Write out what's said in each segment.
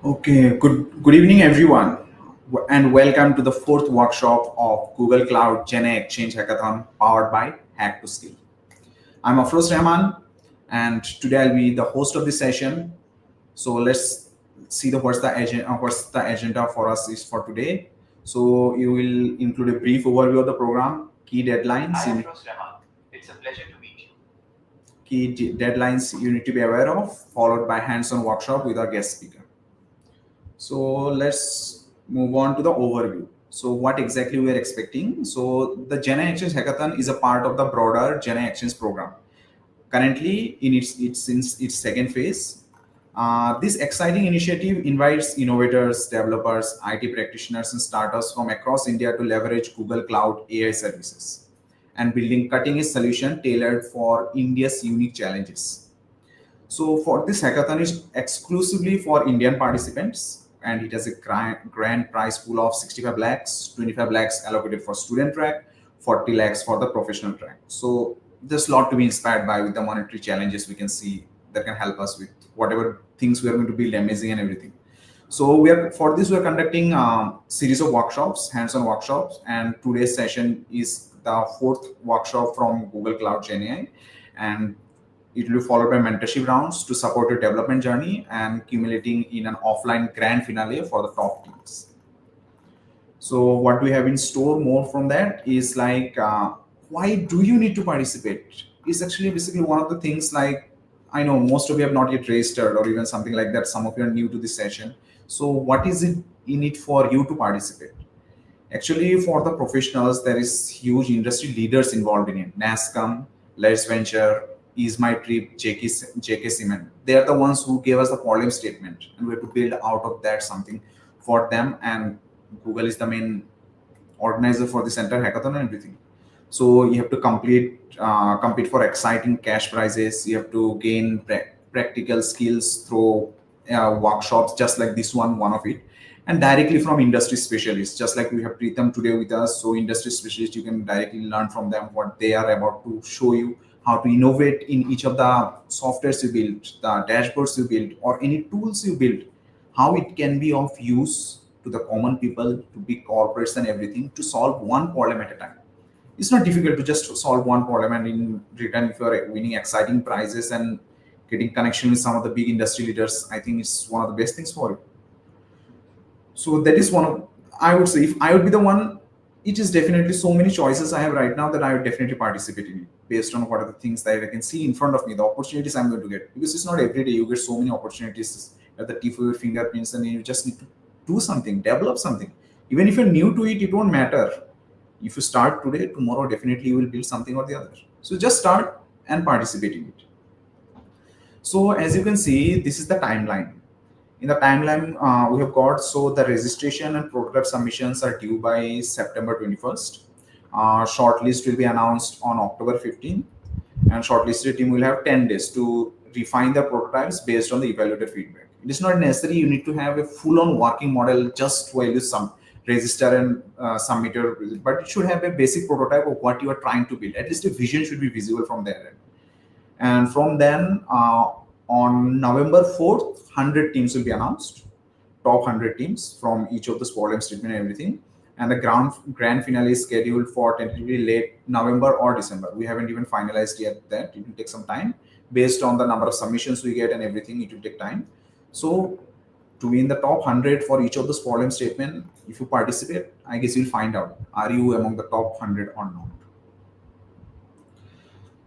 Okay, good evening, everyone, and welcome to the fourth workshop of Google Cloud Gen A Exchange Hackathon powered by Hack to Skill. I'm Afroz Rahman, and today I'll be the host of this session. So let's see what's the agenda for us is for today. So you will include a brief overview of the program, key deadlines. Hi, Afroz Rahman. It's a pleasure to meet you. Deadlines you need to be aware of, followed by hands-on workshop with our guest speaker. So let's move on to the overview. So what exactly we are expecting? So the Gen A Exchange Hackathon is a part of the broader Gen A Exchange program. Currently, in its second phase, this exciting initiative invites innovators, developers, IT practitioners, and startups from across India to leverage Google Cloud AI services and building cutting-edge solution tailored for India's unique challenges. So for this hackathon is exclusively for Indian participants, and it has a grand prize pool of 65 lakhs, 25 lakhs allocated for student track, 40 lakhs for the professional track. So there's a lot to be inspired by with the monetary challenges we can see that can help us with whatever things we are going to build amazing and everything. So we are conducting a series of workshops, hands-on workshops, and today's session is the fourth workshop from Google Cloud Gen AI, and it will be followed by mentorship rounds to support your development journey and accumulating in an offline grand finale for the top teams. So what we have in store more from that is like, why do you need to participate? It's actually basically one of the things like, I know most of you have not yet registered or even something like that. Some of you are new to this session. So what is it in it for you to participate? Actually, for the professionals, there is huge industry leaders involved in it. NASCOM, Let's Venture, Is My Trip, JK Cement. They are the ones who gave us the problem statement, and we have to build out of that something for them. And Google is the main organizer for this entire hackathon and everything. So you have to compete for exciting cash prizes. You have to gain practical skills through workshops, just like this one of it, and directly from industry specialists, just like we have Pritam today with us. So industry specialists, you can directly learn from them what they are about to show you, how to innovate in each of the softwares you build, the dashboards you build, or any tools you build, how it can be of use to the common people, to big corporates and everything, to solve one problem at a time. It's not difficult to just solve one problem, and in return, if you are winning exciting prizes and getting connection with some of the big industry leaders, I think it's one of the best things for you. So that is one of, I would say, if I would be the one, it is definitely so many choices I have right now that I would definitely participate in it based on what are the things that I can see in front of me, the opportunities I'm going to get. Because it's not every day you get so many opportunities at the tip of your fingerprints, and you just need to do something, develop something. Even if you're new to it, it won't matter. If you start today, tomorrow definitely you will build something or the other. So just start and participate in it. So as you can see, this is the timeline. In the timeline, we have got, so the registration and prototype submissions are due by September 21st. Shortlist will be announced on October 15th, and shortlisted team will have 10 days to refine their prototypes based on the evaluated feedback. It is not necessary you need to have a full-on working model just while you register and submit your, but it should have a basic prototype of what you are trying to build. At least a vision should be visible from there. And from then, on November 4th, 100 teams will be announced, top 100 teams from each of the problem statement and everything. And the grand finale is scheduled for tentatively late November or December. We haven't even finalized yet that. It will take some time based on the number of submissions we get and everything. It will take time. So to be in the top 100 for each of those problem statement, if you participate, I guess you'll find out, are you among the top 100 or not?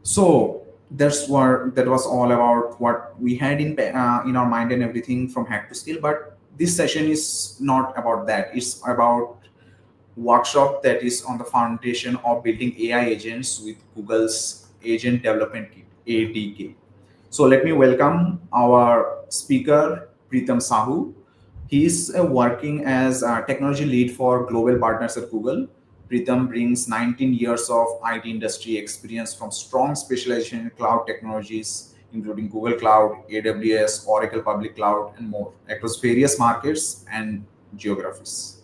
So that was all about what we had in our mind and everything from Hack to Skill. But this session is not about that. It's about workshop that is on the foundation of building AI agents with Google's Agent Development Kit, ADK. So let me welcome our speaker, Pritam Sahoo. He is working as a technology lead for global partners at Google. Pritam brings 19 years of IT industry experience from strong specialization in cloud technologies, including Google Cloud, AWS, Oracle Public Cloud, and more across various markets and geographies.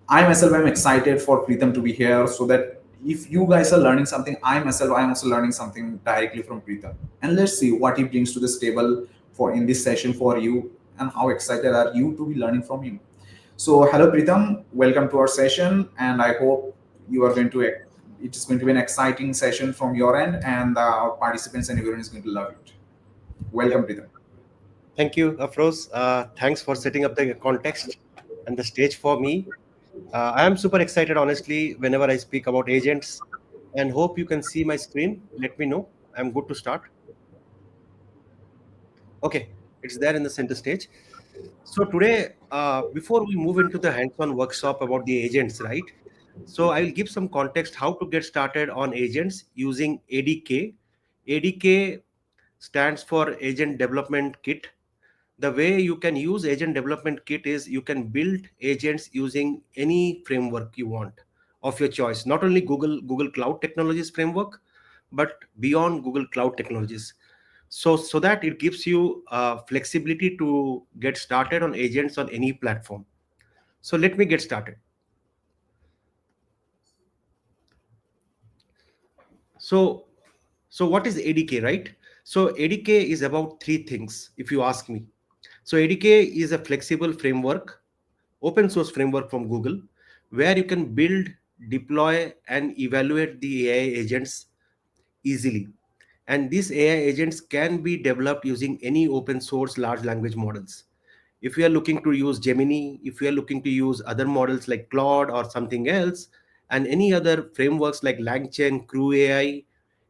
I myself am excited for Pritam to be here so that if you guys are learning something, I myself I am also learning something directly from Pritam. And let's see what he brings to this table for in this session for you. and how excited are you to be learning from him. So, hello Pritam, welcome to our session, and I hope you are going to. It is going to be an exciting session from your end, and our participants and everyone is going to love it. Welcome, Pritam. Thank you, Afroz. Thanks for setting up the context and the stage for me. I am super excited, honestly, whenever I speak about agents, and hope you can see my screen. Let me know. I'm good to start. Okay, it's there in the center stage. So today, before we move into the hands-on workshop about the agents, right? So I will give some context how to get started on agents using ADK. ADK stands for Agent Development Kit. The way you can use agent development kit is you can build agents using any framework you want of your choice, not only Google Cloud Technologies framework, but beyond Google Cloud Technologies. So that it gives you flexibility to get started on agents on any platform. So let me get started. So so what is ADK, right? So ADK is about three things, if you ask me. So ADK is a flexible framework, open source framework from Google, where you can build, deploy, and evaluate the AI agents easily. And these AI agents can be developed using any open source large language models. If you are looking to use Gemini, if you are looking to use other models like Claude or something else, and any other frameworks like LangChain, Crew AI,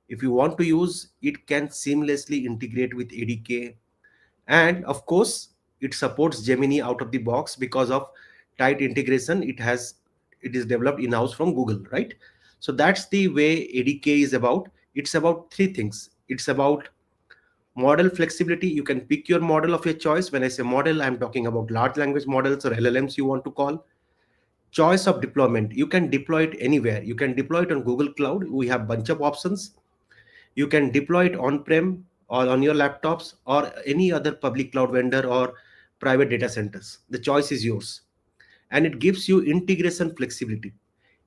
if you want to use, it can seamlessly integrate with ADK. And of course, it supports Gemini out of the box because of tight integration it is developed in-house from Google, right? So that's the way ADK is about. It's about three things. It's about model flexibility. You can pick your model of your choice. When I say model, I'm talking about large language models or LLMs you want to call. Choice of deployment, you can deploy it anywhere. You can deploy it on Google Cloud. We have bunch of options. You can deploy it on-prem or on your laptops or any other public cloud vendor or private data centers. The choice is yours. And it gives you integration flexibility.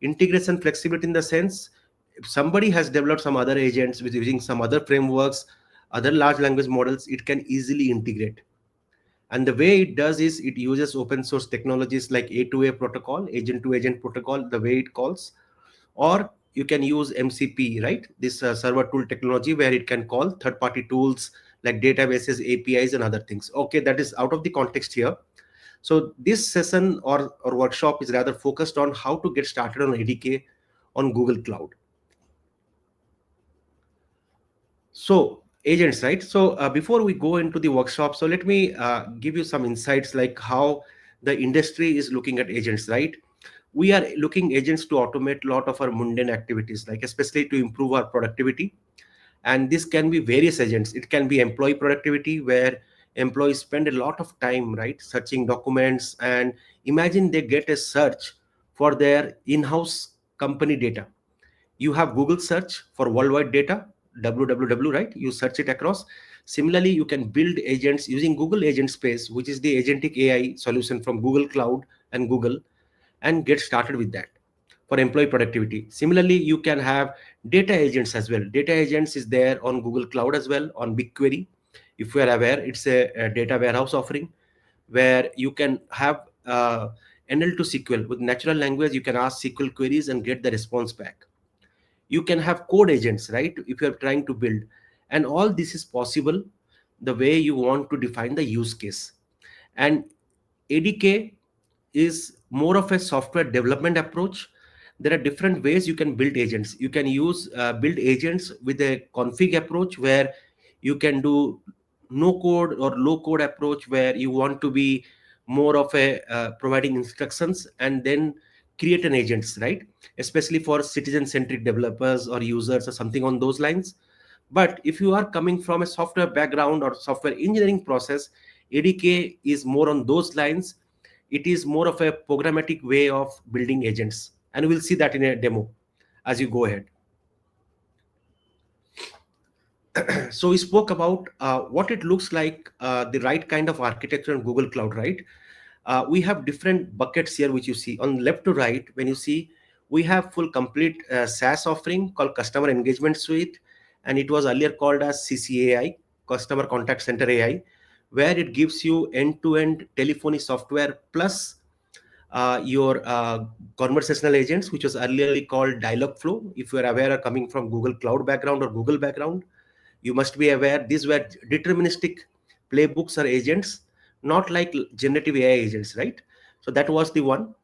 Integration flexibility in the sense, if somebody has developed some other agents with using some other frameworks, other large language models, it can easily integrate. And the way it does is it uses open source technologies like A2A protocol, agent to agent protocol, the way it calls, or you can use MCP, right? This server tool technology where it can call third party tools like databases, APIs, and other things. Okay, that is out of the context here. So this session or workshop is rather focused on how to get started on ADK on Google Cloud. So agents, right? So before we go into the workshop, so let me give you some insights like how the industry is looking at agents, right? We are looking agents to automate a lot of our mundane activities, like especially to improve our productivity. And this can be various agents. It can be employee productivity, where employees spend a lot of time, right, searching documents. And imagine they get a search for their in-house company data. You have Google search for worldwide data, www, right? You search it across. Similarly, you can build agents using Google Agent Space, which is the agentic AI solution from Google Cloud and Google, and get started with that for employee productivity. Similarly, you can have data agents as well. Data agents is there on Google Cloud as well, on BigQuery. If you are aware, it's a data warehouse offering where you can have NL to SQL with natural language. You can ask SQL queries and get the response back. You can have code agents, right, if you're trying to build. And all this is possible the way you want to define the use case. And ADK is more of a software development approach. There are different ways you can build agents. You can use build agents with a config approach, where you can do no code or low code approach, where you want to be more of a providing instructions and then create an agents, right? Especially for citizen centric developers or users or something on those lines. But if you are coming from a software background or software engineering process, ADK is more on those lines. It is more of a programmatic way of building agents. And we'll see that in a demo as you go ahead. So we spoke about what it looks like, the right kind of architecture in Google Cloud, right? We have different buckets here, which you see on left to right. When you see, we have full complete SaaS offering called Customer Engagement Suite, and it was earlier called as CCAI, Customer Contact Center AI, where it gives you end-to-end telephony software plus your conversational agents, which was earlier called dialog flow. If you are aware, are coming from Google Cloud background or Google background, you must be aware these were deterministic playbooks or agents, not like generative AI agents, right? So that was the one.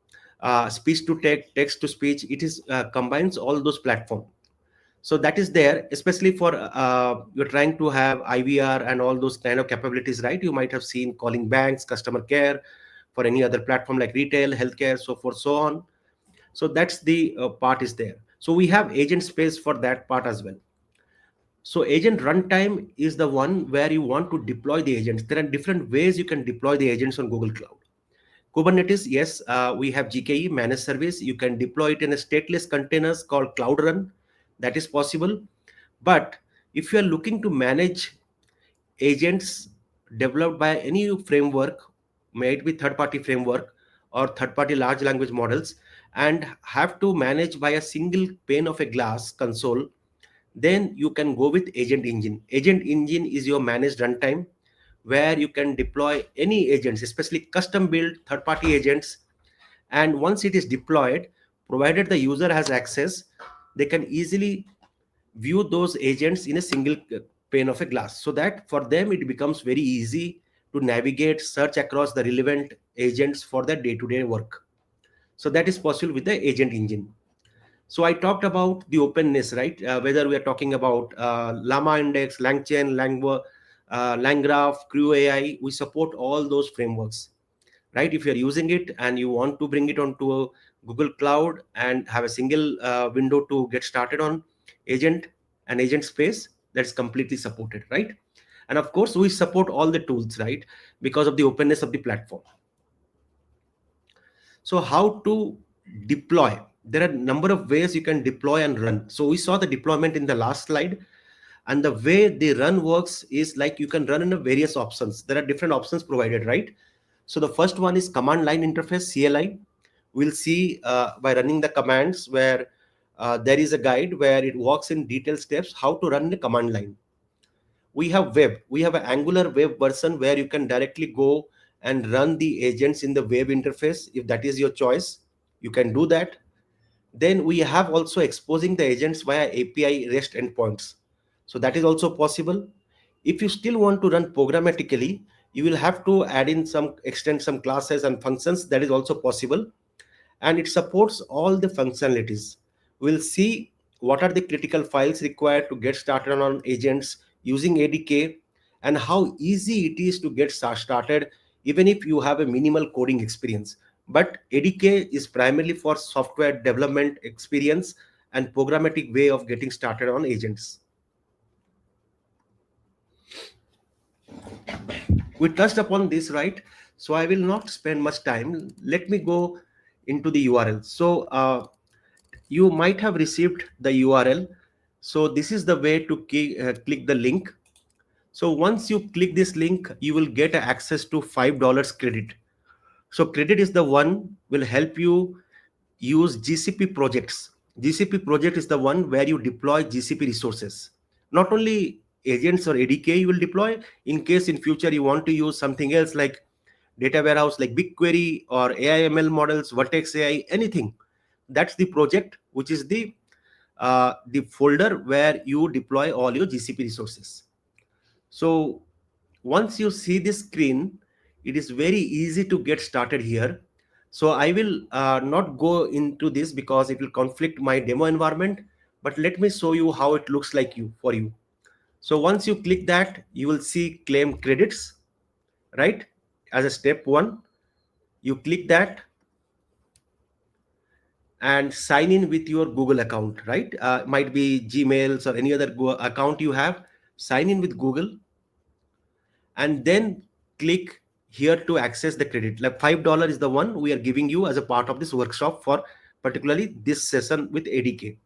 Speech to text to speech. It is combines all those platforms. So that is there, especially for you're trying to have IVR and all those kind of capabilities, right? You might have seen calling banks, customer care, for any other platform like retail, healthcare, so forth, so on. So that's the part is there. So we have agent space for that part as well. So agent runtime is the one where you want to deploy the agents. There are different ways you can deploy the agents on Google Cloud. Kubernetes, yes, we have GKE managed service. You can deploy it in a stateless containers called Cloud Run. That is possible. But if you are looking to manage agents developed by any framework, may it be third-party framework or third-party large language models, and have to manage by a single pane of a glass console, then you can go with Agent Engine. Agent Engine is your managed runtime where you can deploy any agents, especially custom built third-party agents. And once it is deployed, provided the user has access, they can easily view those agents in a single pane of a glass, so that for them it becomes very easy to navigate, search across the relevant agents for their day-to-day work. So that is possible with the Agent Engine. So I talked about the openness, right? Whether we are talking about Llama Index, LangChain, LangGraph, Crew AI, we support all those frameworks, right? If you're using it and you want to bring it onto a Google Cloud and have a single window to get started on agent and agent space, that's completely supported, right? And of course, we support all the tools, right? Because of the openness of the platform. So how to deploy? There are a number of ways you can deploy and run. So we saw the deployment in the last slide. And the way the run works is like you can run in a various options. There are different options provided, right? So the first one is command line interface, CLI. We'll see by running the commands where there is a guide where it walks in detailed steps how to run the command line. We have web. We have an Angular web version where you can directly go and run the agents in the web interface. If that is your choice, you can do that. Then we have also exposing the agents via API REST endpoints. So that is also possible. If you still want to run programmatically, you will have to add in some, extend some classes and functions. That is also possible. And it supports all the functionalities. We'll see what are the critical files required to get started on agents using ADK, and how easy it is to get started even if you have a minimal coding experience. But ADK is primarily for software development experience and programmatic way of getting started on agents. We touched upon this, right? So I will not spend much time. Let me go into the URL. So you might have received the URL. So this is the way to click the link. So once you click this link, you will get access to $5 credit. So credit is the one will help you use GCP projects. GCP project is the one where you deploy GCP resources. Not only agents or ADK you will deploy, in case in future you want to use something else like data warehouse like BigQuery or AI/ML models, Vertex AI, anything. That's the project, which is the folder where you deploy all your GCP resources. So once you see this screen, it is very easy to get started here. So I will not go into this because it will conflict my demo environment, but let me show you how it looks like for you. So once you click that, you will see claim credits, right? As a step one, you click that and sign in with your Google account, right? Might be Gmails or any other account you have. Sign in with Google and then click here to access the credit. Like $5 is the one we are giving you as a part of this workshop for particularly this session with ADK.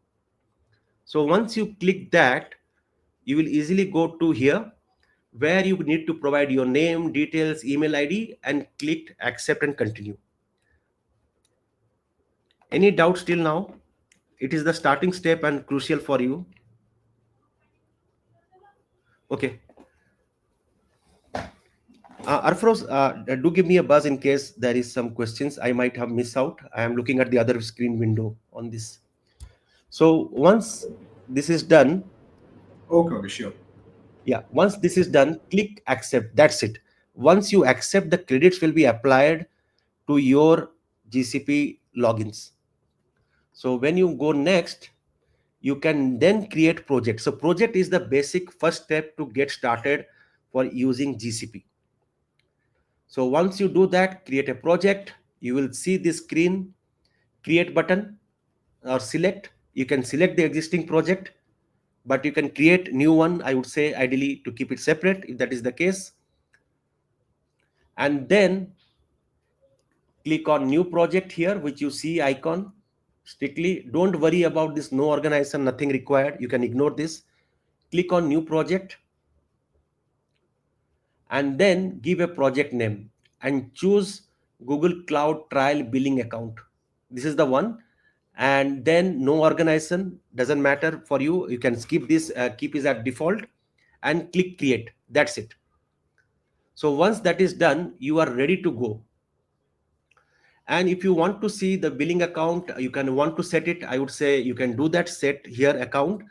So once you click that, you will easily go to here where you need to provide your name, details, email ID, and click accept and continue. Any doubts till now? It is the starting step and crucial for you. Okay. Arfros, do give me a buzz in case there is some questions I might have missed out. I am looking at the other screen window on this. So once this is done, Okay, okay, sure. yeah, once this is done, click accept. That's it. Once you accept, the credits will be applied to your GCP logins. So when you go next, you can then create project. So project is the basic first step to get started for using GCP. So once you do that, create a project, you will see this screen, create button or select. You can select the existing project, but you can create new one. I would say ideally to keep it separate if that is the case. And then click on new project here, which you see icon. Strictly don't worry about this, no organization, nothing required. You can ignore this. Click on new project and then give a project name and choose Google Cloud Trial Billing Account. This is the one. And then no organization, doesn't matter for you. You can skip this, keep it at default and click create. That's it. So once that is done, you are ready to go. And if you want to see the billing account, you can want to set it. I would say you can do that, set here account,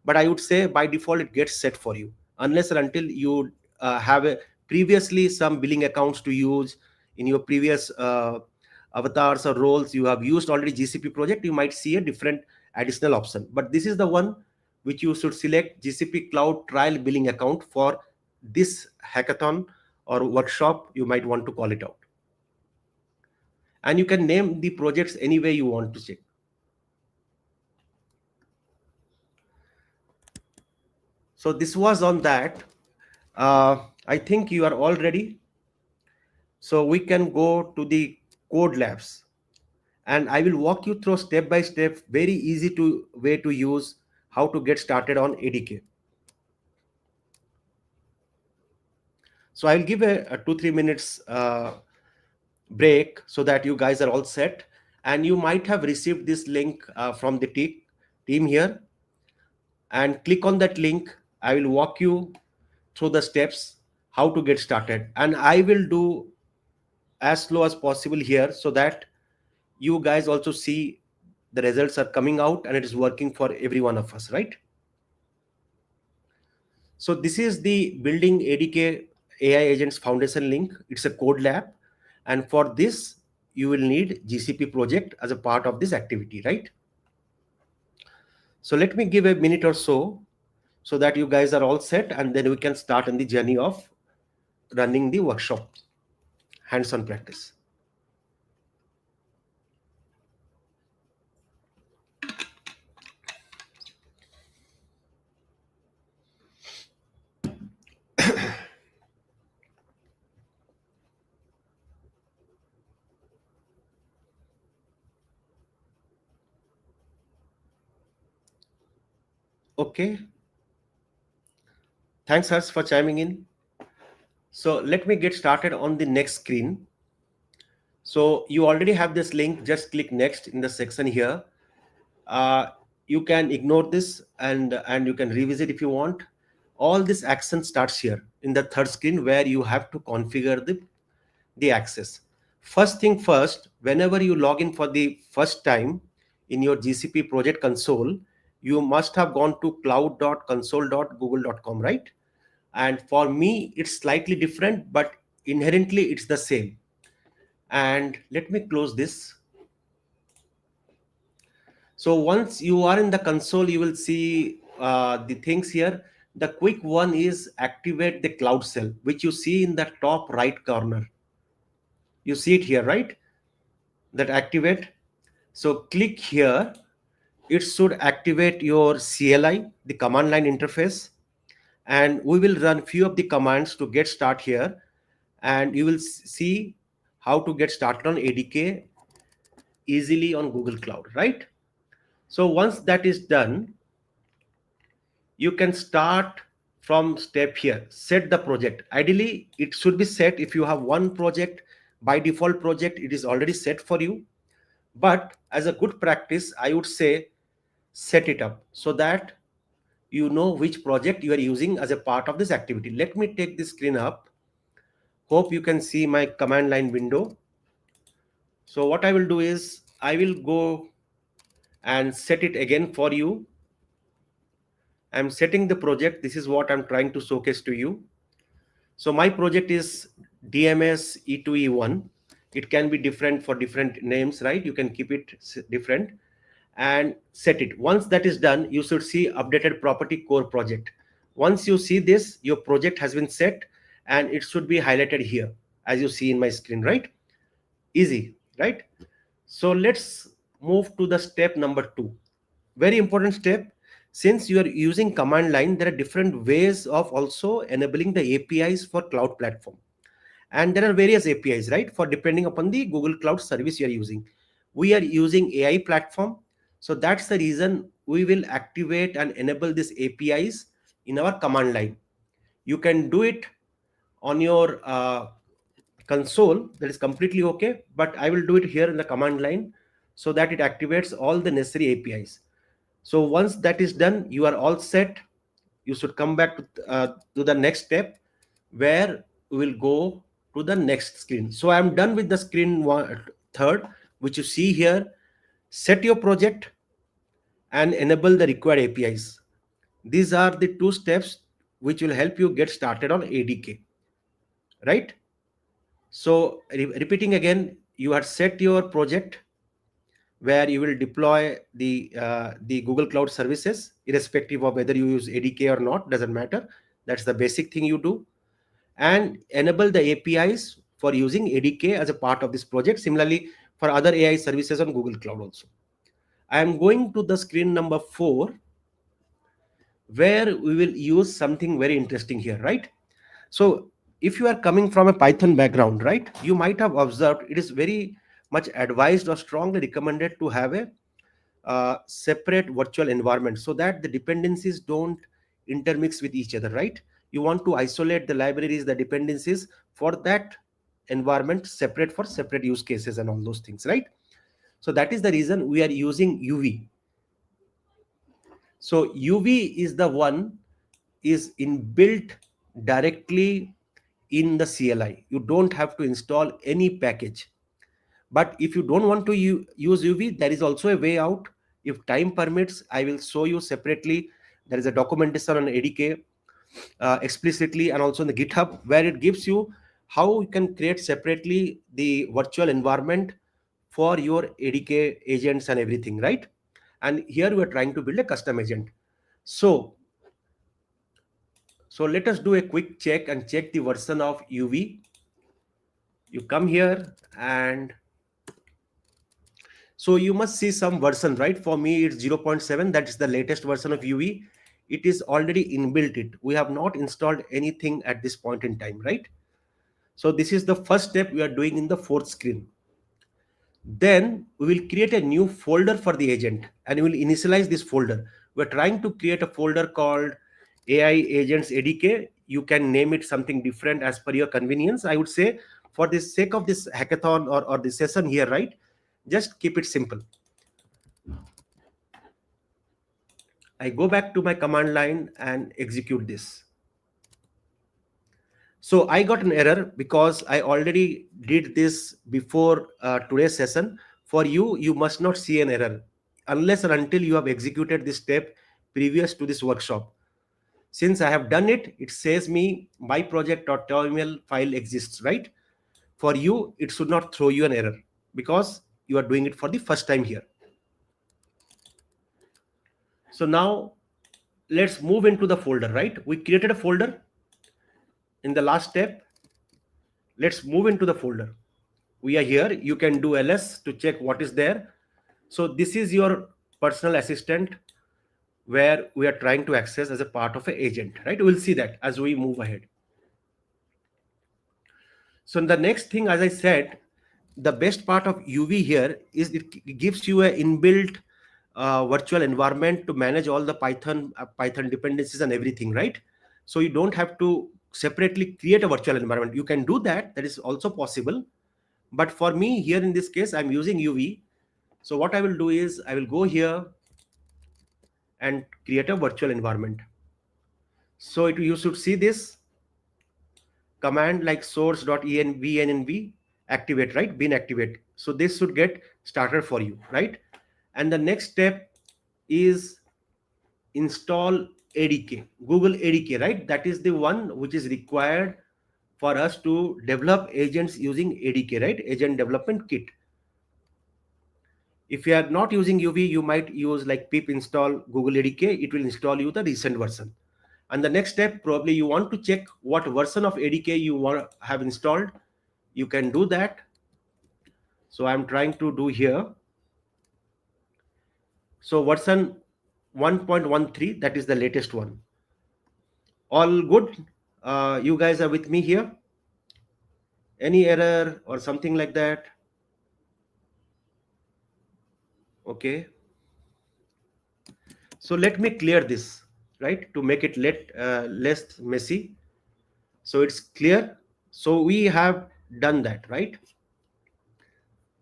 but I would say by default it gets set for you unless or until you have a previously some billing accounts to use in your previous avatars or roles. You have used already GCP project, you might see a different additional option, but this is the one which you should select, GCP Cloud Trial Billing Account, for this hackathon or workshop you might want to call it out. And you can name the projects any way you want to check. So this was on that. I think you are all ready. So we can go to the code labs and I will walk you through step by step, very easy to way to use, how to get started on ADK. So I'll give a 2-3 minutes break so that you guys are all set, and you might have received this link from the team here, and click on that link. I will walk you through the steps how to get started, and I will do as slow as possible here so that you guys also see the results are coming out and it is working for every one of us, right? So this is the building ADK AI agents foundation link. It's a code lab, and for this you will need GCP project as a part of this activity, right? So let me give a minute or so that you guys are all set, and then we can start on the journey of running the workshop, hands-on practice. Okay. Thanks, Hers, for chiming in. So let me get started on the next screen. So you already have this link. Just click next in the section here. You can ignore this and you can revisit if you want. All this action starts here in the third screen where you have to configure the access. First thing first, whenever you log in for the first time in your GCP project console, you must have gone to cloud.console.google.com, right? And for me, it's slightly different, but inherently it's the same. And let me close this. So once you are in the console, you will see the things here. The quick one is activate the cloud cell, which you see in the top right corner. You see it here, right? That activate. So click here. It should activate your CLI, the command line interface. And we will run few of the commands to get start here. And you will see how to get started on ADK easily on Google Cloud, right? So once that is done, you can start from step here, set the project. Ideally, it should be set if you have one project, by default project, it is already set for you. But as a good practice, I would say set it up so that you know which project you are using as a part of this activity. Let me take this screen up. Hope you can see my command line window. So what I will do is I will go and set it again for you. I'm setting the project. This is what I'm trying to showcase to you. So my project is DMS E2E1. It can be different for different names, right? You can keep it different and set it. Once that is done, you should see updated property core project. Once you see this, your project has been set and it should be highlighted here as you see in my screen, right? Easy, right? So let's move to the step number 2. Very important step. Since you are using command line, there are different ways of also enabling the APIs for cloud platform. And there are various APIs, right? For depending upon the Google Cloud service you are using. We are using AI platform. So that's the reason we will activate and enable these APIs in our command line. You can do it on your console, that is completely okay, but I will do it here in the command line so that it activates all the necessary APIs. So once that is done, you are all set. You should come back to the next step where we will go to the next screen. So I am done with the screen third, which you see here. Set your project and enable the required APIs. These are the two steps which will help you get started on ADK, right? So repeating again, you have set your project where you will deploy the Google Cloud services, irrespective of whether you use ADK or not, doesn't matter. That's the basic thing you do, and enable the APIs for using ADK as a part of this project. Similarly, for other AI services on Google Cloud also. I am going to the screen number 4, where we will use something very interesting here, right? So if you are coming from a Python background, right, you might have observed it is very much advised or strongly recommended to have a separate virtual environment so that the dependencies don't intermix with each other, right? You want to isolate the libraries, the dependencies for that environment separate for separate use cases and all those things, right? So that is the reason we are using UV. So UV is the one is inbuilt directly in the CLI. You don't have to install any package. But if you don't want to use UV, there is also a way out. If time permits, I will show you separately. There is a documentation on ADK explicitly, and also in the GitHub, where it gives you how you can create separately the virtual environment for your ADK agents and everything, right? And here we are trying to build a custom agent. So let us do a quick check and check the version of UV. You come here and so you must see some version, right? For me, it's 0.7. That is the latest version of UV. It is already inbuilt it. We have not installed anything at this point in time, right? So this is the first step we are doing in the fourth screen. Then we will create a new folder for the agent and we will initialize this folder. We're trying to create a folder called AI Agents ADK. You can name it something different as per your convenience. I would say for the sake of this hackathon or the session here, right? Just keep it simple. I go back to my command line and execute this. So I got an error because I already did this before today's session. For you, you must not see an error unless and until you have executed this step previous to this workshop. Since I have done it, it says me my project.terminal file exists, right? For you, it should not throw you an error because you are doing it for the first time here. So now let's move into the folder, right? We created a folder in the last step. Let's move into the folder. We are here. You can do ls to check what is there. So this is your personal assistant where we are trying to access as a part of an agent, right? We'll see that as we move ahead. So the next thing, as I said, the best part of UV here is it gives you an inbuilt virtual environment to manage all the Python dependencies and everything, right? So you don't have to separately create a virtual environment. You can do that. That is also possible. But for me here in this case, I'm using UV. So what I will do is I will go here and create a virtual environment. So you should see this. command like source.env activate, right? Bin activate. So this should get started for you, right? And the next step is install ADK, Google ADK, right? That is the one which is required for us to develop agents using ADK, right? Agent Development Kit. If you are not using UV, you might use like pip install Google ADK. It will install you the recent version. And the next step, probably you want to check what version of ADK you want have installed. You can do that. So I'm trying to do here. So version 1.13, that is the latest one. All good? You guys are with me here? Any error or something like that? Okay. So let me clear this, right? To make it less messy. So it's clear. So we have done that, right?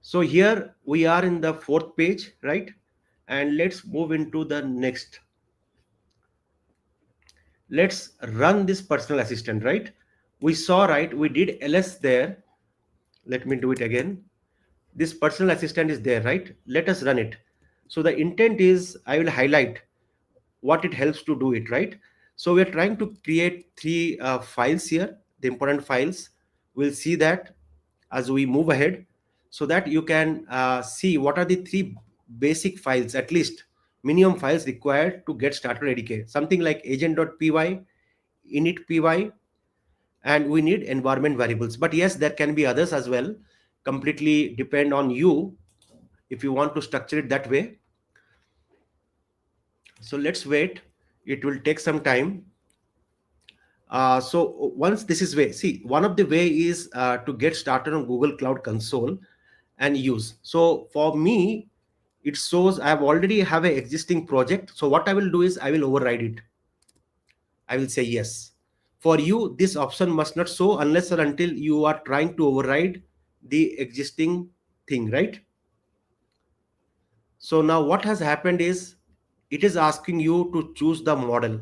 So here we are in the fourth page, right? And let's move into the next. Let's run this personal assistant, right? We saw, right? We did ls there. Let me do it again. This personal assistant is there, right? Let us run it. So the intent is I will highlight what it helps to do it, right? So we're trying to create three files here, the important files. We'll see that as we move ahead, so that you can see what are the three basic files, at least minimum files required to get started ADK. Something like agent.py, init.py, and we need environment variables. But yes, there can be others as well. Completely depend on you if you want to structure it that way. So let's wait. It will take some time. So once this is way, see, one of the way is to get started on Google Cloud Console and use. So for me, it shows I have already have an existing project. So what I will do is I will override it. I will say yes. For you, this option must not show unless or until you are trying to override the existing thing, right? So now what has happened is it is asking you to choose the model.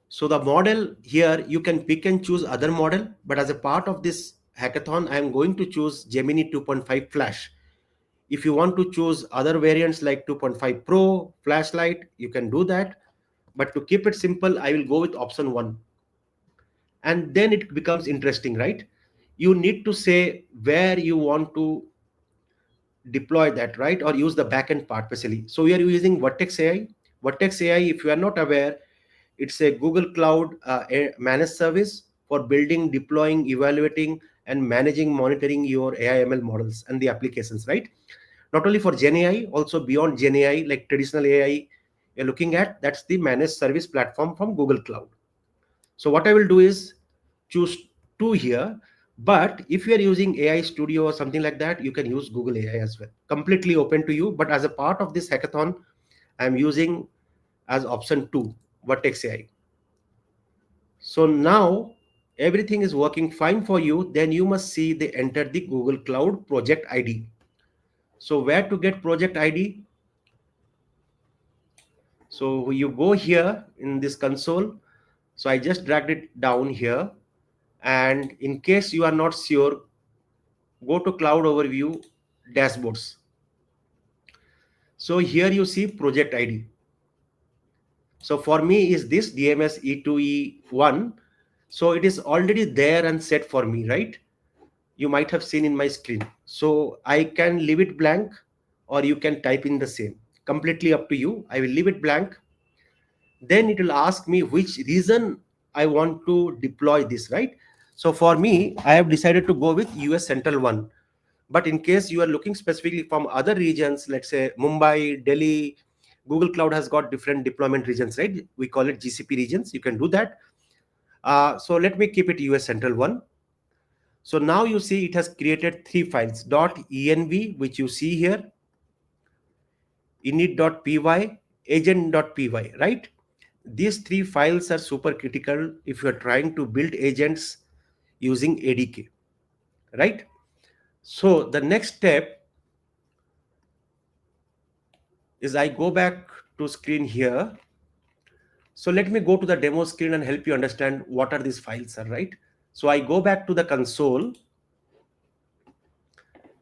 So the model here, you can pick and choose other model, but as a part of this hackathon, I am going to choose Gemini 2.5 Flash. If you want to choose other variants like 2.5 Pro, Flashlight, you can do that. But to keep it simple, I will go with option 1. And then it becomes interesting, right? You need to say where you want to deploy that, right? Or use the backend part basically. So we are using Vertex AI. Vertex AI, if you are not aware, it's a Google Cloud managed service for building, deploying, evaluating, and managing, monitoring your AI ML models and the applications, right? Not only for Gen AI, also beyond Gen AI, like traditional AI you're looking at, that's the managed service platform from Google Cloud. So what I will do is choose two here. But if you are using AI Studio or something like that, you can use Google AI as well. Completely open to you. But as a part of this hackathon, I'm using as option 2, Vertex AI. So now everything is working fine for you. Then you must see they enter the Google Cloud project ID. So where to get project ID? So you go here in this console. So I just dragged it down here. And in case you are not sure, go to Cloud Overview dashboards. So here you see project ID. So for me is this DMS E2E1. So it is already there and set for me, right? You might have seen in my screen. So I can leave it blank or you can type in the same. Completely up to you. I will leave it blank. Then it will ask me which reason I want to deploy this, right? So for me, I have decided to go with US Central 1. But in case you are looking specifically from other regions, let's say Mumbai, Delhi, Google Cloud has got different deployment regions, right? We call it GCP regions. You can do that. So let me keep it US Central 1. So now you see it has created three files, .env, which you see here, init.py, agent.py, right? These three files are super critical if you are trying to build agents using ADK, right? So the next step is I go back to screen here. So let me go to the demo screen and help you understand what are these files are, right? So I go back to the console,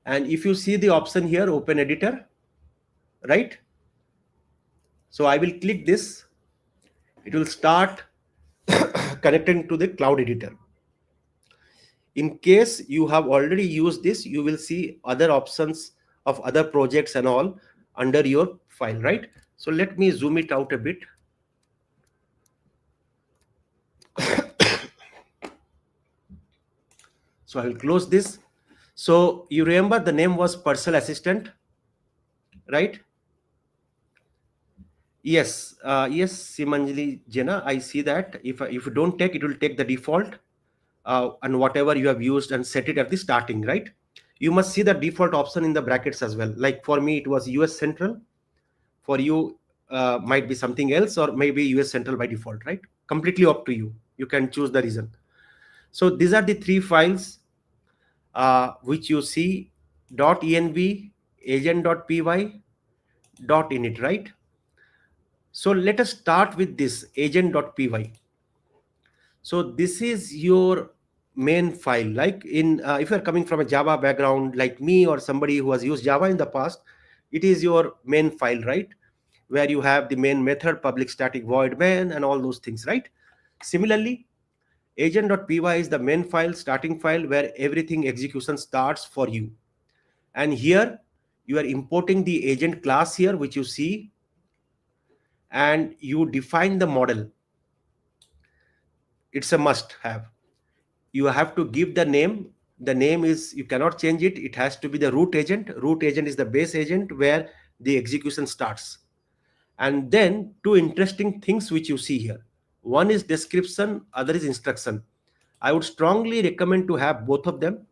and if you see the option here, open editor, right? So I will click this. It will start connecting to the cloud editor. In case you have already used this, you will see other options of other projects and all under your file, right? So let me zoom it out a bit. So I will close this. So you remember the name was personal assistant, right? Yes, yes, Simanjali Jena, I see that. If you don't take, it will take the default and whatever you have used and set it at the starting, right? You must see the default option in the brackets as well. Like for me, it was US Central. For you, might be something else, or maybe US Central by default, right? Completely up to you. You can choose the reason. So these are the three files which you see: .env, agent.py, .init, right? So let us start with this agent.py. So this is your main file. Like in if you're coming from a Java background like me, or somebody who has used Java in the past, it is your main file, right? Where you have the main method, public static void main, and all those things, right? Similarly, agent.py is the main file, starting file, where everything execution starts for you. And here you are importing the agent class here, which you see, and you define the model. It's a must have. You have to give the name. The name is, you cannot change it. It has to be the root agent. Root agent is the base agent where the execution starts. And then two interesting things which you see here. One is description, other is instruction. I would strongly recommend to have both of them.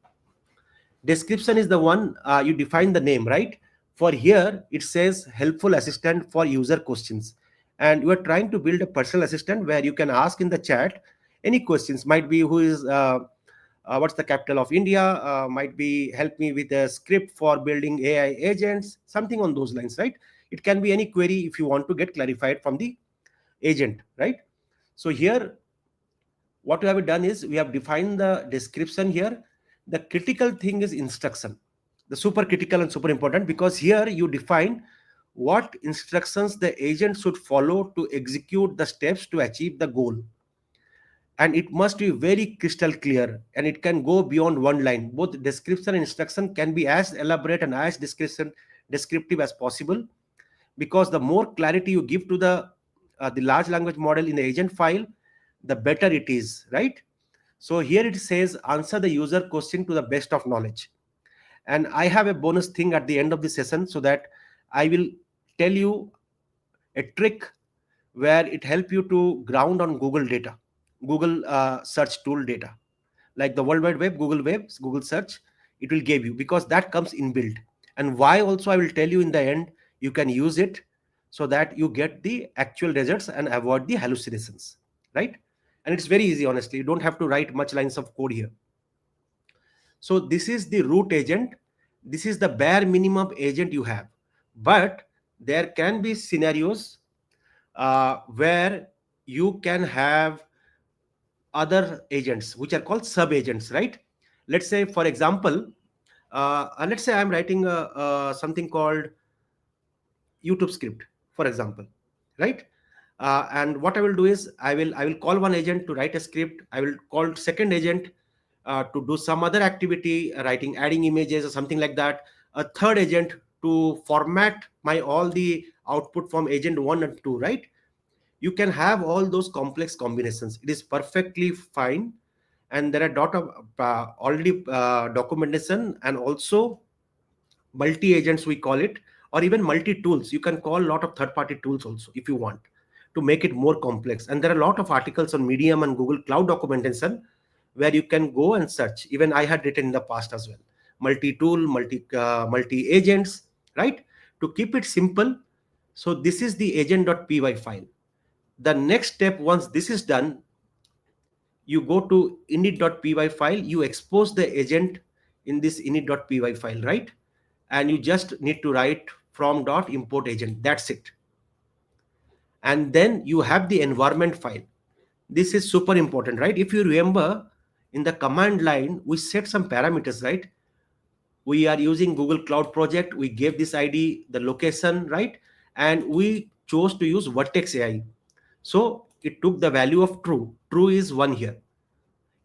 Description is the one you define the name, right? For here, it says helpful assistant for user questions. And you are trying to build a personal assistant where you can ask in the chat any questions. Might be who is, what's the capital of India? Might be help me with a script for building AI agents, something on those lines, right? It can be any query if you want to get clarified from the agent, right? So here, what we have done is we have defined the description here. The critical thing is instruction, the super critical and super important, because here you define what instructions the agent should follow to execute the steps to achieve the goal. And it must be very crystal clear, and it can go beyond one line. Both description and instruction can be as elaborate and as descriptive as possible, because the more clarity you give to the large language model in the agent file, the better it is, right? So here it says answer the user question to the best of knowledge. And I have a bonus thing at the end of the session, so that I will tell you a trick where it help you to ground on Google data, Google search tool data, like the World Wide Web, Google Webs, Google search. It will give you, because that comes inbuilt. And why also I will tell you in the end. You can use it so that you get the actual results and avoid the hallucinations, right? And it's very easy, honestly. You don't have to write much lines of code here. So this is the root agent. This is the bare minimum agent you have. But there can be scenarios where you can have other agents which are called sub agents, right? Let's say, for example, let's say I'm writing something called YouTube script, for example, right? And what I will do is I will call one agent to write a script. I will call second agent to do some other activity, writing, adding images or something like that. A third agent to format my all the output from agent 1 and 2, right? You can have all those complex combinations. It is perfectly fine. And there are dot of already documentation, and also multi agents we call it, or even multi tools. You can call a lot of third party tools also if you want to make it more complex. And there are a lot of articles on Medium and Google Cloud documentation where you can go and search. Even I had written in the past as well, multi tool, multi agents, right? To keep it simple. So this is the agent.py file. The next step, once this is done, you go to init.py file, you expose the agent in this init.py file, right? And you just need to write from dot import agent. That's it. and then you have the environment file. This is super important, right? If you remember, in the command line we set some parameters, right? We are using Google Cloud Project, we gave this ID, the location, right? And we chose to use Vertex AI. So it took the value of true. True is 1 here.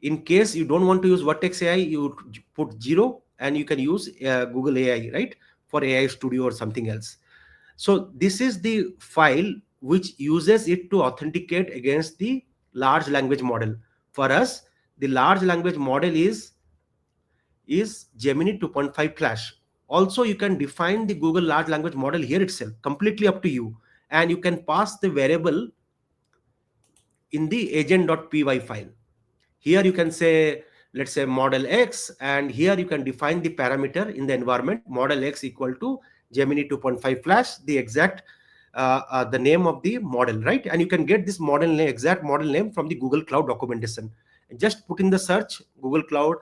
In case you don't want to use Vertex AI, you put 0, and you can use Google AI, right? For AI Studio or something else. So this is the file which uses it to authenticate against the large language model. For us, the large language model is Gemini 2.5 Flash. Also, you can define the Google large language model here itself, completely up to you. And you can pass the variable in the agent.py file. Here you can say, let's say model X, and here you can define the parameter in the environment, model X equal to Gemini 2.5 Flash, the exact the name of the model, right? And you can get this model name, exact model name, from the Google Cloud documentation. And just put in the search Google Cloud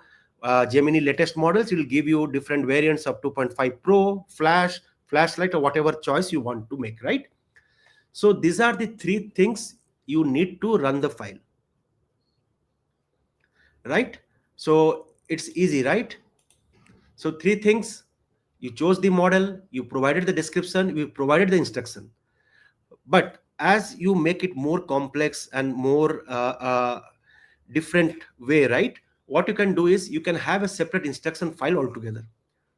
Gemini latest models. It will give you different variants of 2.5 Pro, Flash, Flashlight, or whatever choice you want to make, right? So these are the three things you need to run the file, right? So it's easy, right? So three things: you chose the model, you provided the description, you provided the instruction. But as you make it more complex and more different way, right? What you can do is you can have a separate instruction file altogether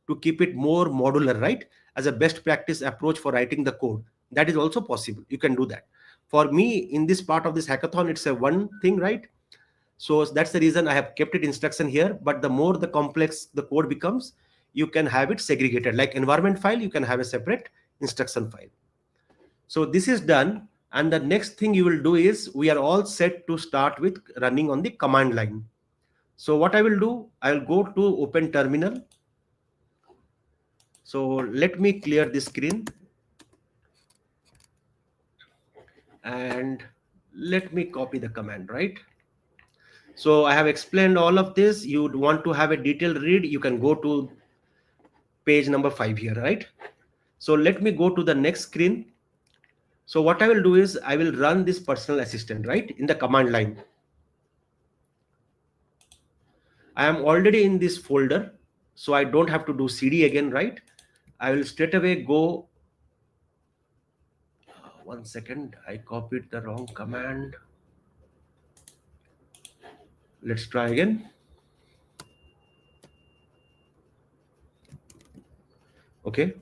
to keep it more modular, right? As a best practice approach for writing the code. That is also possible. You can do that. For me, in this part of this hackathon, it's a one thing, right? So that's the reason I have kept it instruction here. But the more the complex the code becomes, you can have it segregated. Like environment file, you can have a separate instruction file. So this is done. And the next thing you will do is, we are all set to start with running on the command line. So what I will do, I will go to open terminal. So let me clear this screen and let me copy the command, right? So I have explained all of this. You'd want to have a detailed read, you can go to page number 5 here, right? So let me go to the next screen. So what I will do is, I will run this personal assistant, right, in the command line. I am already in this folder, so I don't have to do cd again, right? I will straight away go. One second, I copied the wrong command. Let's try again. Okay,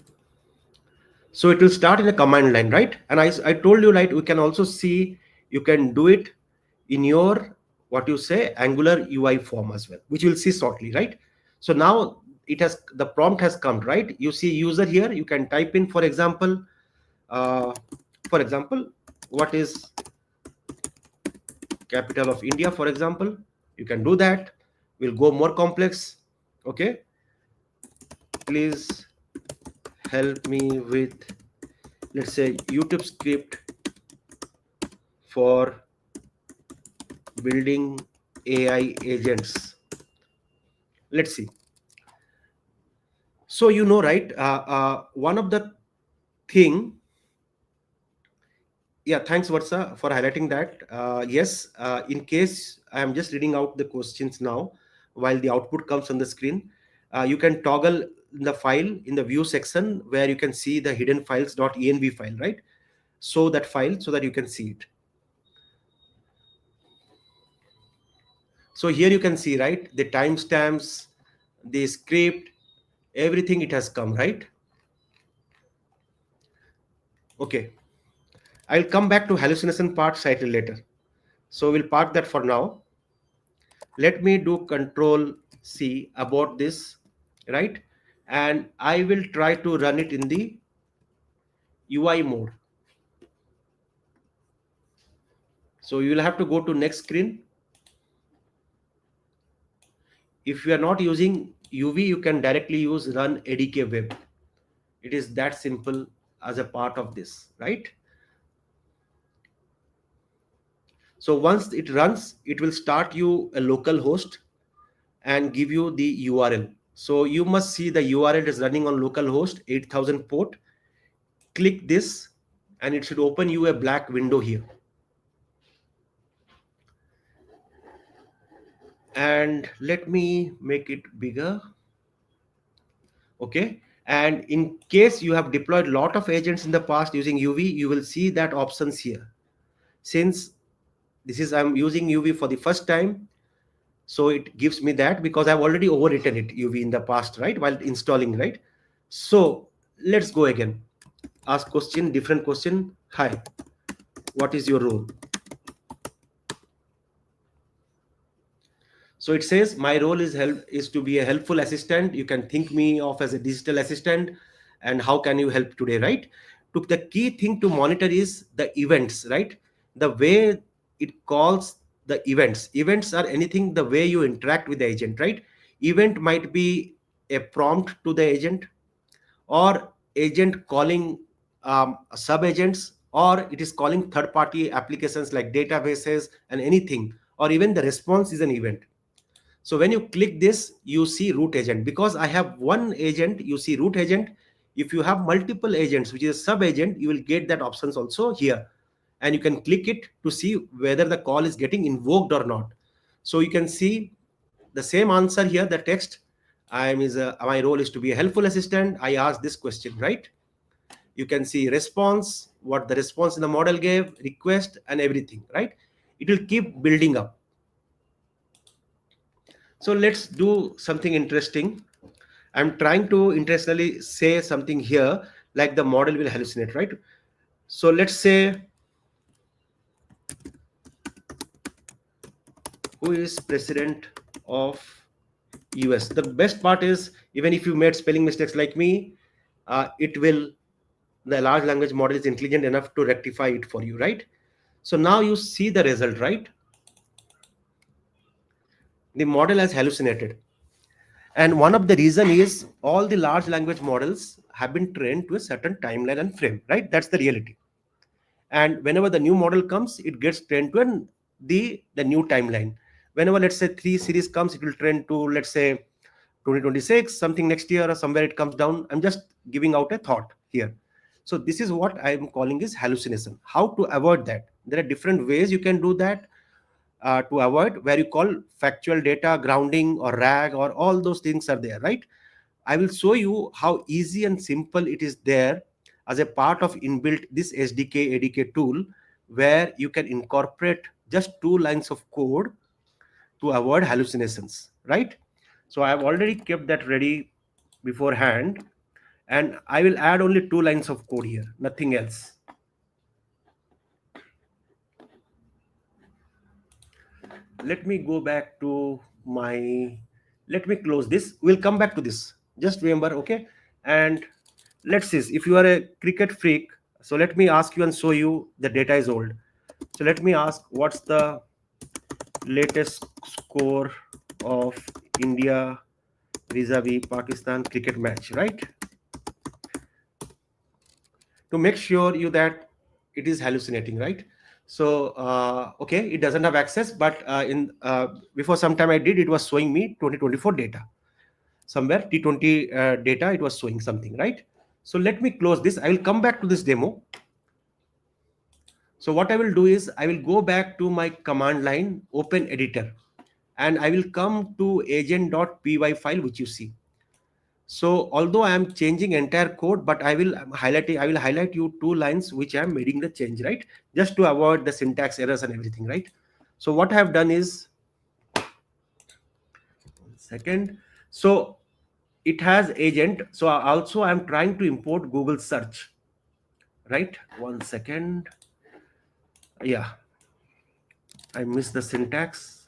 so it will start in a command line, right? And I told you, right, we can also see, you can do it in your, what you say, Angular UI form as well, which you'll see shortly, right? So now it has, the prompt has come, right? You see user here, you can type in, for example, what is capital of India, for example. You can do that. We'll go more complex. Okay, please help me with, let's say, YouTube script for building AI agents. Let's see. So you know, right, one of the thing, yeah, thanks Varsa for highlighting that. Yes, in case I am just reading out the questions now while the output comes on the screen, you can toggle the file in the view section where you can see the hidden files.env file, right? So that file, so that you can see it. So here you can see, right, the timestamps, the script, everything, it has come, right? Okay, I'll come back to hallucination part slightly later. So we'll park that for now. Let me do Control C about this, right? And I will try to run it in the UI mode. So you will have to go to next screen. If you are not using UV, you can directly use run ADK web. It is that simple as a part of this, right? So once it runs, it will start you a local host and give you the URL. So you must see the URL is running on localhost 8000 port. Click this and it should open you a black window here. And let me make it bigger. Okay, and in case you have deployed a lot of agents in the past using UV, you will see that options here. Since this is I'm using UV for the first time, so it gives me that because I've already overwritten it UV in the past, right, while installing, right? So let's go again. Ask question, different question. Hi, what is your role? So it says my role is to be a helpful assistant. You can think me of as a digital assistant. And how can you help today, right? The key thing to monitor is the events, right? The way it calls the events. Events are anything the way you interact with the agent, right? Event might be a prompt to the agent, or agent calling sub agents, or it is calling third party applications like databases and anything, or even the response is an event. So when you click this, you see root agent. Because I have one agent, you see root agent. If you have multiple agents, which is a sub agent, you will get that options also here. And you can click it to see whether the call is getting invoked or not. So you can see the same answer here, the text. My role is to be a helpful assistant. I asked this question, right? You can see response, what the response in the model gave, request, and everything, right? It will keep building up. So let's do something interesting. I'm trying to intentionally say something here, like the model will hallucinate, right? So let's say, who is president of US? The best part is, even if you made spelling mistakes like me, the large language model is intelligent enough to rectify it for you, right? So now you see the result, right? The model has hallucinated. And one of the reason is all the large language models have been trained to a certain timeline and frame, right? That's the reality. And whenever the new model comes, it gets trained to the new timeline. Whenever, let's say, 3 series comes, it will trend to, let's say, 2026, something next year, or somewhere it comes down. I'm just giving out a thought here. So this is what I'm calling is hallucination. How to avoid that? There are different ways you can do that, to avoid, where you call factual data grounding or RAG, or all those things are there, right? I will show you how easy and simple it is there as a part of inbuilt this SDK ADK tool, where you can incorporate just 2 lines of code to avoid hallucinations, right? So I have already kept that ready beforehand, and I will add only 2 lines of code here, nothing else. Let me go back to let me close this. We'll come back to this. Just remember, okay? And let's see, if you are a cricket freak, so let me ask you and show you the data is old. So let me ask, what's the latest score of India vis-a-vis Pakistan cricket match, right? To make sure you that it is hallucinating, right? So okay, it doesn't have access, but in before some time I did, it was showing me 2024 data. Somewhere T20 data, it was showing something, right? So let me close this. I will come back to this demo. So what I will do is I will go back to my command line, open editor, and I will come to agent.py file, which you see. So although I am changing entire code, but I will highlight you 2 lines which I am making the change, right? Just to avoid the syntax errors and everything, right? So what I have done is, 1 second. So it has agent. So also I'm trying to import Google search, right? 1 second. Yeah, I missed the syntax.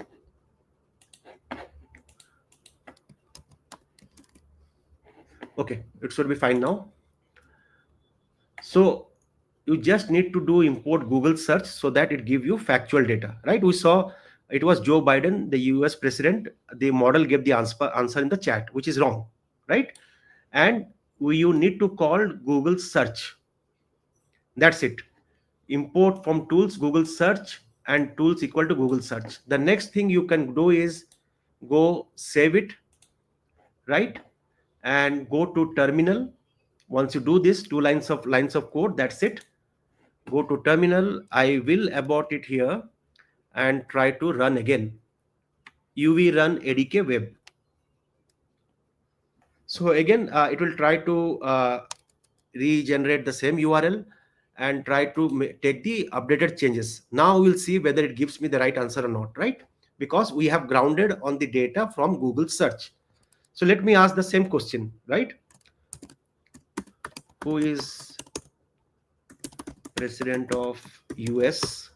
Okay, it should be fine now. So you just need to do import Google search so that it give you factual data, right? We saw it was Joe Biden, the US president. The model gave the answer in the chat, which is wrong, right? And you need to call Google search. That's it. Import from tools Google search, and tools equal to Google search. The next thing you can do is go save it, right? And go to terminal. Once you do this, 2 lines of code, that's it. Go to terminal. I will abort it here and try to run again. UV run ADK web. So again, it will try to regenerate the same URL and try to take the updated changes. Now we'll see whether it gives me the right answer or not, right? Because we have grounded on the data from Google search. So let me ask the same question, right? Who is president of US?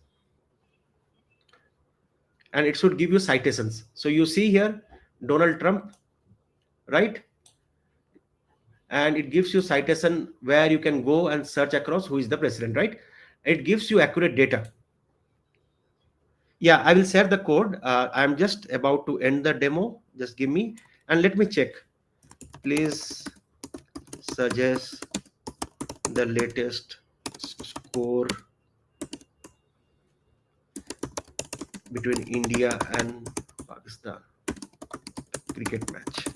And it should give you citations. So you see here Donald Trump, right? And it gives you citation where you can go and search across who is the president, right? It gives you accurate data. Yeah, I will share the code. I'm just about to end the demo. Just give me and let me check. Please suggest the latest score between India and Pakistan cricket match.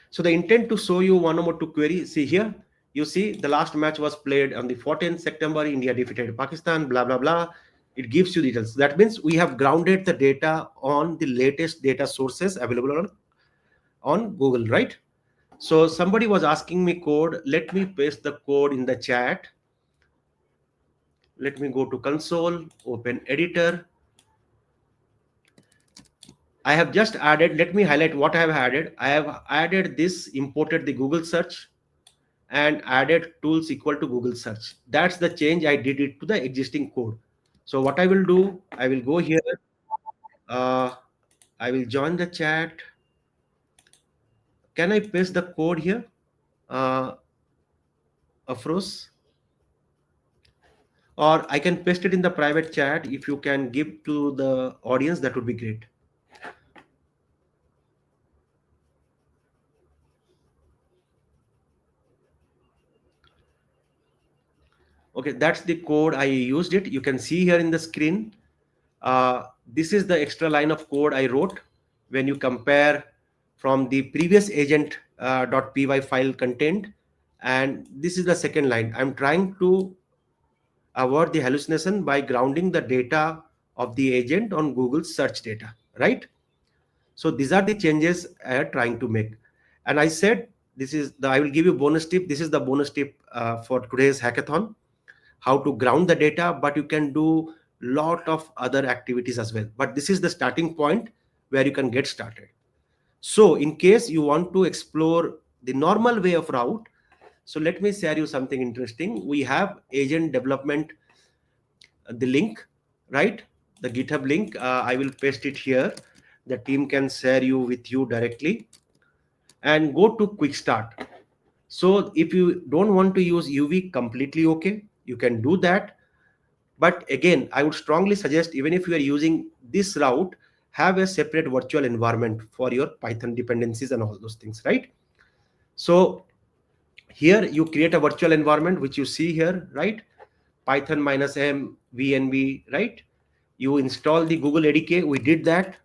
So the intent to show you one more to query. See here, you see the last match was played on the 14th September. India defeated Pakistan, blah, blah, blah. It gives you details. That means we have grounded the data on the latest data sources available on Google, right? So somebody was asking me code. Let me paste the code in the chat. Let me go to console, open editor. I have just added, let me highlight what I have added. I have added this, imported the Google search and added tools equal to Google search. That's the change I did it to the existing code. So what I will do, I will go here. I will join the chat. Can I paste the code here? Afros? Or I can paste it in the private chat. If you can give to the audience, that would be great. Okay, that's the code I used it. You can see here in the screen. This is the extra line of code I wrote when you compare from the previous agent .py file content, and this is the second line. I'm trying to avoid the hallucination by grounding the data of the agent on Google search data, right? So these are the changes I am trying to make. And I said, this is the, I will give you bonus tip. This is the bonus tip for today's hackathon, how to ground the data, but you can do lot of other activities as well. But this is the starting point where you can get started. So in case you want to explore the normal way of route, so let me share you something interesting. We have agent development, the link, right? The GitHub link, I will paste it here. The team can share you with you directly and go to quick start. So if you don't want to use UV, completely okay, you can do that. But again, I would strongly suggest, even if you are using this route, have a separate virtual environment for your Python dependencies and all those things, right? So here you create a virtual environment, which you see here, right? Python -m VNV, right? You install the Google ADK. We did that,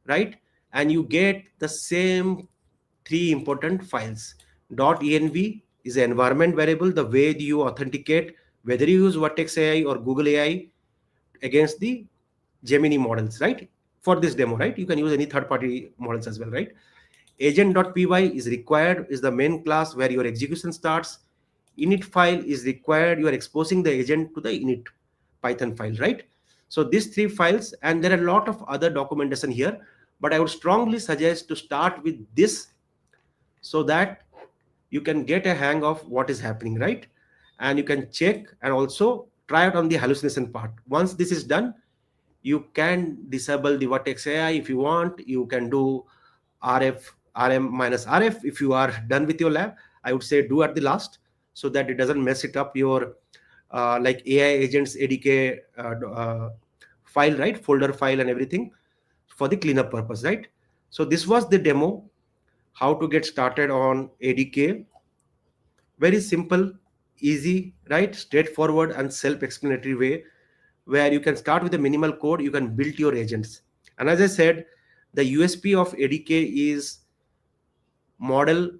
right? And you get the same three important files. .env is an environment variable, the way you authenticate, whether you use Vertex AI or Google AI against the Gemini models, right? For this demo, right? You can use any third-party models as well, right? Agent.py is required, is the main class where your execution starts. Init file is required. You are exposing the agent to the init Python file, right? So these three files, and there are a lot of other documentation here, but I would strongly suggest to start with this so that you can get a hang of what is happening, right? And you can check and also try out on the hallucination part. Once this is done, you can disable the Vertex AI if you want. You can do RM minus RF if you are done with your lab. I would say do at the last so that it doesn't mess it up your like AI agents ADK file, right? Folder file and everything for the cleanup purpose, right? So this was the demo, how to get started on ADK. Very simple, easy, right? Straightforward and self-explanatory way where you can start with a minimal code, you can build your agents. And as I said, the USP of ADK is model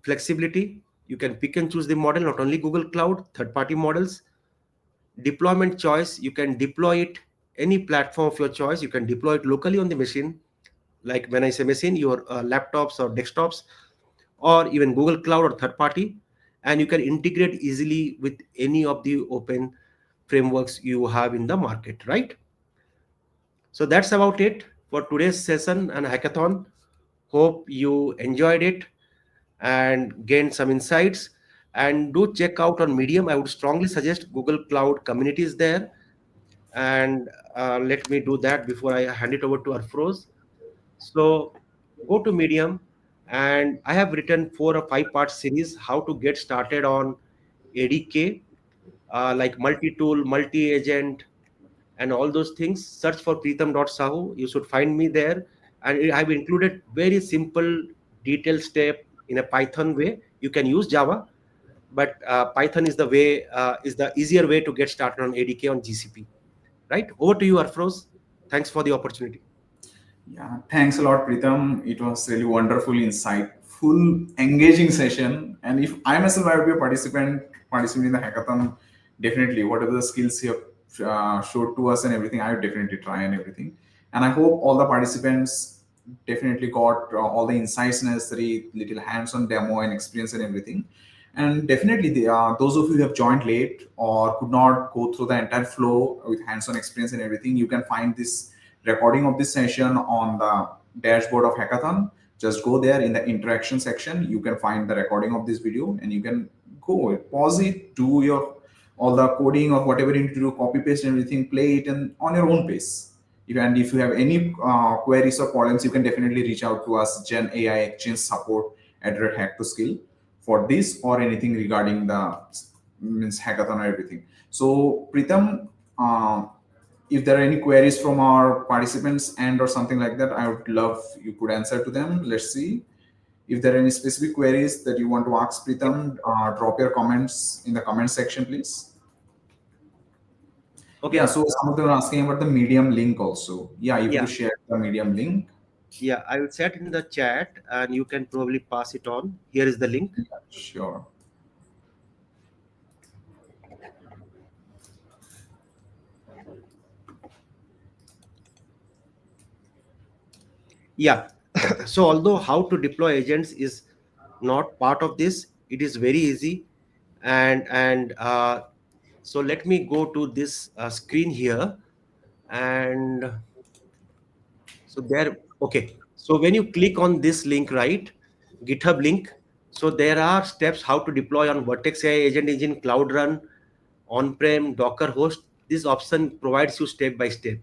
flexibility, You can pick and choose the model, not only Google Cloud, third-party models. Deployment choice, you can deploy it any platform of your choice. You can deploy it locally on the machine, like when I say machine, your laptops or desktops, or even Google Cloud or third party, and you can integrate easily with any of the open frameworks you have in the market, right? So that's about it for today's session and hackathon. Hope you enjoyed it and gained some insights. And do check out on Medium. I would strongly suggest Google Cloud communities there. And let me do that before I hand it over to Arfroz. So go to Medium, and I have written 4 or 5 part series how to get started on ADK, like multi-tool, multi-agent, and all those things. Search for Pritam.Sahoo. You should find me there. And I've included very simple, detailed step in a Python way. You can use Java, but Python is the way, is the easier way to get started on ADK on GCP. Right? Over to you, Arfroz. Thanks for the opportunity. Yeah, thanks a lot, Pritam. It was really wonderful, insightful, engaging session. And if I myself I would be a participant in the hackathon, definitely whatever the skills you have showed to us and everything, I would definitely try and everything. And I hope all the participants definitely got all the insights necessary, little hands-on demo and experience and everything. And definitely, those of you who have joined late or could not go through the entire flow with hands-on experience and everything, you can find this recording of this session on the dashboard of Hackathon. Just go there in the interaction section. You can find the recording of this video and you can go pause it, do your all the coding or whatever you need to do, copy paste everything, play it and on your own pace. And if you have any queries or problems, you can definitely reach out to us, Gen AI Exchange support at Red Hack to Skill for this or anything regarding the means hackathon or everything. So Pritam, if there are any queries from our participants and or something like that, I would love you could answer to them. Let's see if there are any specific queries that you want to ask Pritam. Drop your comments in the comment section, please. Okay, Yeah, so some of them are asking about the Medium link also. Yeah, if you yeah, could share the Medium link. yeah. I will set in the chat, and you can probably pass it on. Here is the link. Yeah, sure. Yeah. So although how to deploy agents is not part of this, it is very easy. And so let me go to this screen here, and so there. Okay. So when you click on this link, right, GitHub link. So there are steps how to deploy on Vertex AI Agent Engine, Cloud Run, on-prem, Docker host. This option provides you step by step.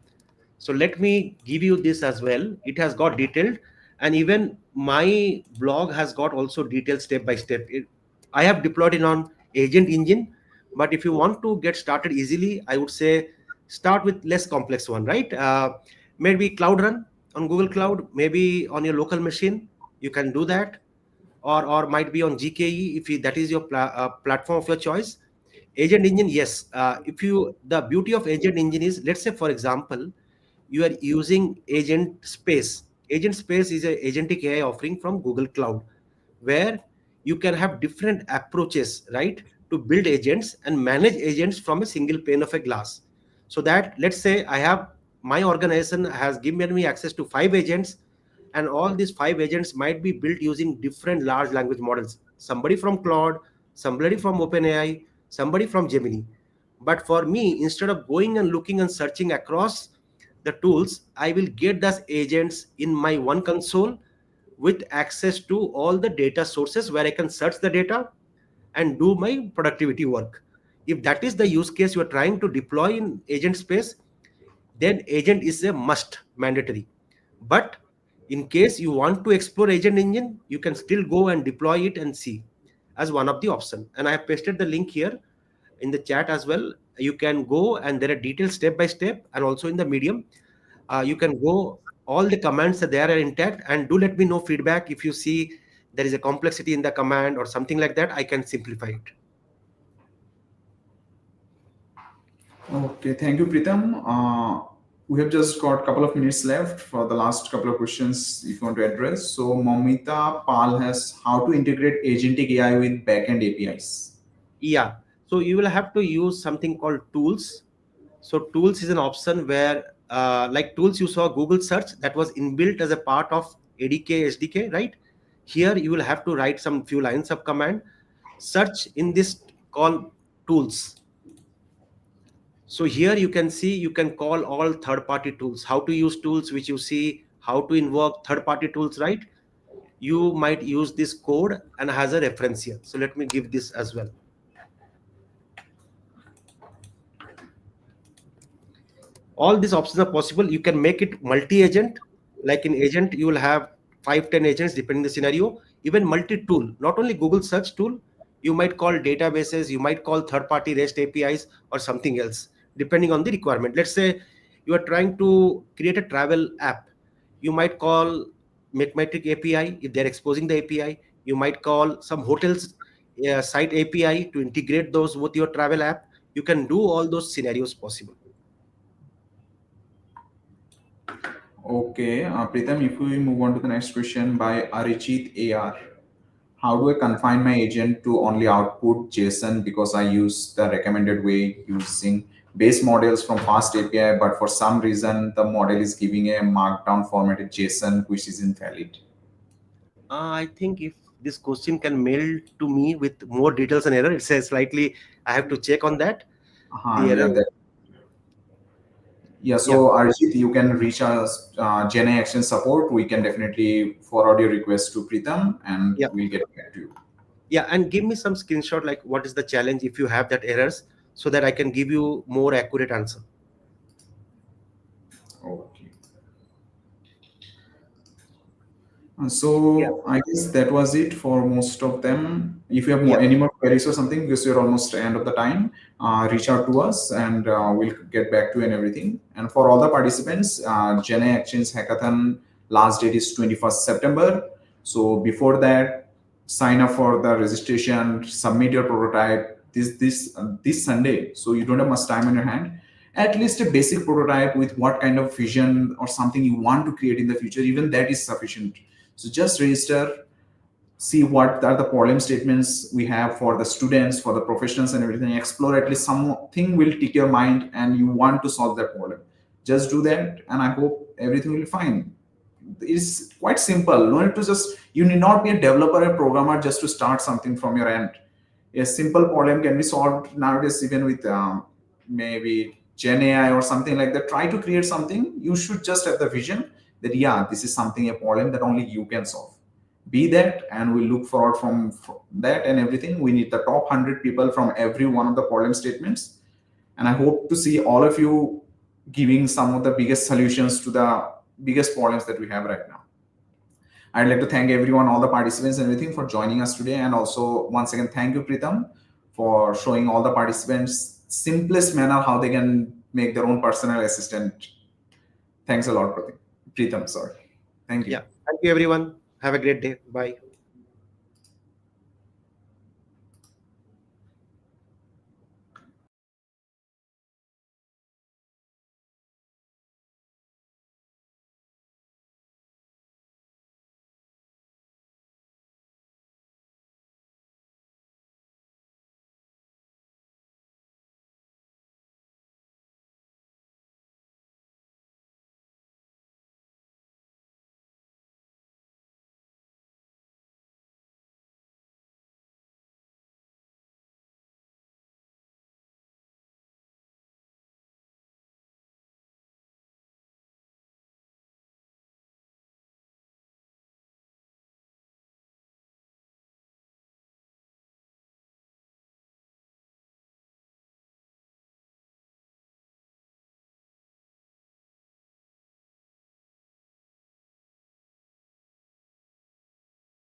So let me give you this as well. It has got detailed, and even my blog has got also detailed step by step. I have deployed it on Agent Engine, but if you want to get started easily, I would say start with less complex one, right? Maybe Cloud Run on Google Cloud, maybe on your local machine, you can do that, or might be on GKE if that is your platform of your choice. Agent Engine, yes. If you the beauty of Agent Engine is, let's say for example, you are using Agent Space. Agent Space is a agentic AI offering from Google Cloud, where you can have different approaches, right, to build agents and manage agents from a single pane of a glass. So that, let's say I have, my organization has given me access to 5 agents, and all these 5 agents might be built using different large language models. Somebody from Claude, somebody from OpenAI, somebody from Gemini. But for me, instead of going and looking and searching across the tools, I will get those agents in my one console with access to all the data sources where I can search the data and do my productivity work. If that is the use case you are trying to deploy in agent space, then agent is a must, mandatory. But in case you want to explore agent engine, you can still go and deploy it and see as one of the option. And I have pasted the link here in the chat as well. You can go, and there are details step by step, and also in the Medium you can go, all the commands that there are intact. And do let me know feedback if you see there is a complexity in the command or something like that. I can simplify it. Okay, thank you, Pritam. we have just got a couple of minutes left for the last couple of questions if you want to address. So Momita Pal has how to integrate agentic AI with backend APIs. Yeah. So you will have to use something called tools. So tools is an option where, like tools you saw Google search that was inbuilt as a part of ADK SDK, right? Here you will have to write some few lines of command, search in this call tools. So here you can see you can call all third-party tools. How to use tools which you see, how to invoke third-party tools, right? You might use this code and has a reference here. So let me give this as well. All these options are possible. You can make it multi-agent. Like in agent you will have 5-10 agents depending the scenario. Even multi-tool, not only Google search tool, you might call databases, you might call third-party REST APIs or something else depending on the requirement. Let's say you are trying to create a travel app, you might call Mathematic API if they're exposing the API. You might call some hotels site API to integrate those with your travel app. You can do all those scenarios possible. Okay, Pritam, if we move on to the next question by Arijit AR. How do I confine my agent to only output JSON because I use the recommended way using base models from Fast API, but for some reason the model is giving a markdown formatted JSON which is invalid. I think if this question can mail to me with more details and error, it says slightly, I have to check on that. The error, Yeah, yeah. yeah, So Arjit, you can reach us Gen A Action support. We can definitely forward your request to Pritam, and yeah, we'll get back to you. yeah. And give me some screenshot, like what is the challenge if you have that errors, so that I can give you more accurate answer. Okay. Yeah, So I guess that was it for most of them. If you have yeah, any more queries or something, because we're almost end of the time, reach out to us and we'll get back to you and everything. And for all the participants, Gen A Exchange Hackathon last date is 21st September. So before that, sign up for the registration, submit your prototype this Sunday. So you don't have much time on your hand. At least a basic prototype with what kind of vision or something you want to create in the future. Even that is sufficient. So just register, see what are the problem statements we have for the students, for the professionals and everything. Explore at least something will tick your mind and you want to solve that problem. Just do that and I hope everything will be fine. It's quite simple. No need to just, you need not be a developer, a programmer just to start something from your end. A simple problem can be solved nowadays even with maybe Gen AI or something like that. Try to create something. You should just have the vision that yeah, this is something, a problem that only you can solve. Be that, and we look forward from that and everything. We need the top 100 people from every one of the problem statements, and I hope to see all of you giving some of the biggest solutions to the biggest problems that we have right now. I'd like to thank everyone, all the participants and everything for joining us today. And also, once again, thank you, Pritam, for showing all the participants simplest manner how they can make their own personal assistant. Thanks a lot, Pritam. Sorry. Thank yeah. you. Thank you, everyone. Have a great day. Bye.